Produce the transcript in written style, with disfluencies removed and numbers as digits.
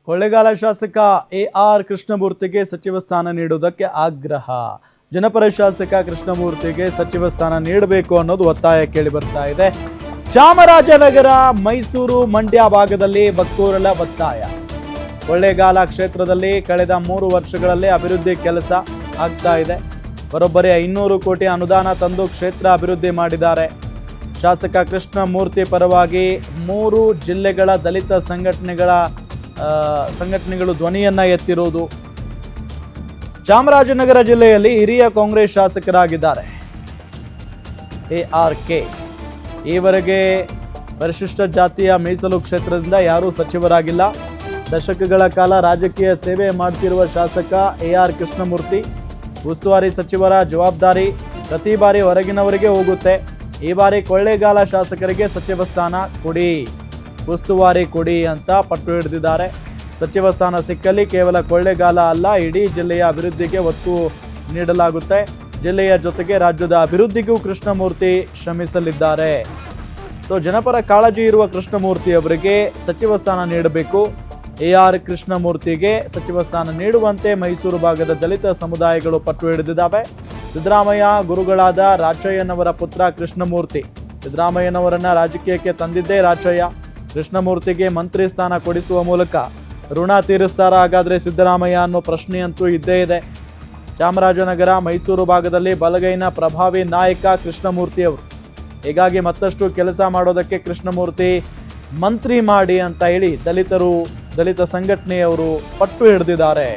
ಕೊಳ್ಳೇಗಾಲ ಶಾಸಕ ಎಆರ್ ಕೃಷ್ಣಮೂರ್ತಿಗೆ ಸಚಿವ ಸ್ಥಾನ ನೀಡುವುದಕ್ಕೆ ಆಗ್ರಹ. ಜನಪರ ಶಾಸಕ ಕೃಷ್ಣಮೂರ್ತಿಗೆ ಸಚಿವ ಸ್ಥಾನ ನೀಡಬೇಕು ಅನ್ನೋದು ಒತ್ತಾಯ ಕೇಳಿ ಬರ್ತಾ ಇದೆ. ಚಾಮರಾಜನಗರ, ಮೈಸೂರು, ಮಂಡ್ಯ ಭಾಗದಲ್ಲಿ ಭಕ್ತೋರಲ ಒತ್ತಾಯ. ಕೊಳ್ಳೇಗಾಲ ಕ್ಷೇತ್ರದಲ್ಲಿ ಕಳೆದ 3 ವರ್ಷಗಳಲ್ಲಿ ಅಭಿವೃದ್ಧಿ ಕೆಲಸ ಆಗ್ತಾ ಇದೆ. ಬರೋಬ್ಬರಿ 500 ಕೋಟಿ ಅನುದಾನ ತಂದು ಕ್ಷೇತ್ರ ಅಭಿವೃದ್ಧಿ ಮಾಡಿದ್ದಾರೆ. ಶಾಸಕ ಕೃಷ್ಣಮೂರ್ತಿ ಪರವಾಗಿ 3 ಜಿಲ್ಲೆಗಳ ದಲಿತ ಸಂಘಟನೆಗಳು ಧ್ವನಿಯನ್ನ ಎತ್ತಿರುವುದು. ಚಾಮರಾಜನಗರ ಜಿಲ್ಲೆಯಲ್ಲಿ ಹಿರಿಯ ಕಾಂಗ್ರೆಸ್ ಶಾಸಕರಾಗಿದ್ದಾರೆ ಎಆರ್ಕೆ. ಈವರೆಗೆ ಪರಿಶಿಷ್ಟ ಜಾತಿಯ ಮೀಸಲು ಕ್ಷೇತ್ರದಿಂದ ಯಾರೂ ಸಚಿವರಾಗಿಲ್ಲ. ದಶಕಗಳ ಕಾಲ ರಾಜಕೀಯ ಸೇವೆ ಮಾಡ್ತಿರುವ ಶಾಸಕ ಎಆರ್ ಕೃಷ್ಣಮೂರ್ತಿ ಉಸ್ತುವಾರಿ ಸಚಿವರ ಜವಾಬ್ದಾರಿ ಪ್ರತಿ ಬಾರಿ ಹೊರಗಿನವರಿಗೆ ಹೋಗುತ್ತೆ. ಈ ಬಾರಿ ಕೊಳ್ಳೇಗಾಲ ಶಾಸಕರಿಗೆ ಸಚಿವ ಸ್ಥಾನ ಕೊಡಿ, ಉಸ್ತುವಾರಿ ಕೊಡಿ ಅಂತ ಪಟ್ಟು ಹಿಡಿದಿದ್ದಾರೆ. ಸಚಿವ ಸ್ಥಾನ ಸಿಕ್ಕಲ್ಲಿ ಕೇವಲ ಕೊಳ್ಳೇಗಾಲ ಅಲ್ಲ, ಇಡೀ ಜಿಲ್ಲೆಯ ಅಭಿವೃದ್ಧಿಗೆ ಒತ್ತು ನೀಡಲಾಗುತ್ತೆ. ಜಿಲ್ಲೆಯ ಜೊತೆಗೆ ರಾಜ್ಯದ ಅಭಿವೃದ್ಧಿಗೂ ಕೃಷ್ಣಮೂರ್ತಿ ಶ್ರಮಿಸಲಿದ್ದಾರೆ. ಜನಪರ ಕಾಳಜಿ ಇರುವ ಕೃಷ್ಣಮೂರ್ತಿ ಅವರಿಗೆ ಸಚಿವ ಸ್ಥಾನ ನೀಡಬೇಕು. ಎಆರ್ ಕೃಷ್ಣಮೂರ್ತಿಗೆ ಸಚಿವ ಸ್ಥಾನ ನೀಡುವಂತೆ ಮೈಸೂರು ಭಾಗದ ದಲಿತ ಸಮುದಾಯಗಳು ಪಟ್ಟು ಹಿಡಿದಿದ್ದಾವೆ. ಸಿದ್ದರಾಮಯ್ಯ ಗುರುಗಳಾದ ರಾಚಯ್ಯನವರ ಪುತ್ರ ಕೃಷ್ಣಮೂರ್ತಿ. ಸಿದ್ದರಾಮಯ್ಯನವರನ್ನ ರಾಜಕೀಯಕ್ಕೆ ತಂದಿದ್ದೇ ರಾಚಯ್ಯ. ಕೃಷ್ಣಮೂರ್ತಿಗೆ ಮಂತ್ರಿ ಸ್ಥಾನ ಕೊಡಿಸುವ ಮೂಲಕ ಋಣ ತೀರಿಸ್ತಾರ ಹಾಗಾದ್ರೆ ಸಿದ್ದರಾಮಯ್ಯ ಅನ್ನೋ ಪ್ರಶ್ನೆಯಂತೂ ಇದ್ದೇ ಇದೆ. ಚಾಮರಾಜನಗರ, ಮೈಸೂರು ಭಾಗದಲ್ಲಿ ಬಲಗೈನ ಪ್ರಭಾವಿ ನಾಯಕ ಕೃಷ್ಣಮೂರ್ತಿ ಅವರು. ಹೀಗಾಗಿ ಮತ್ತಷ್ಟು ಕೆಲಸ ಮಾಡೋದಕ್ಕೆ ಕೃಷ್ಣಮೂರ್ತಿ ಮಂತ್ರಿ ಮಾಡಿ ಅಂತ ಹೇಳಿ ದಲಿತ ಸಂಘಟನೆಯವರು ಪಟ್ಟು ಹಿಡಿದಿದ್ದಾರೆ.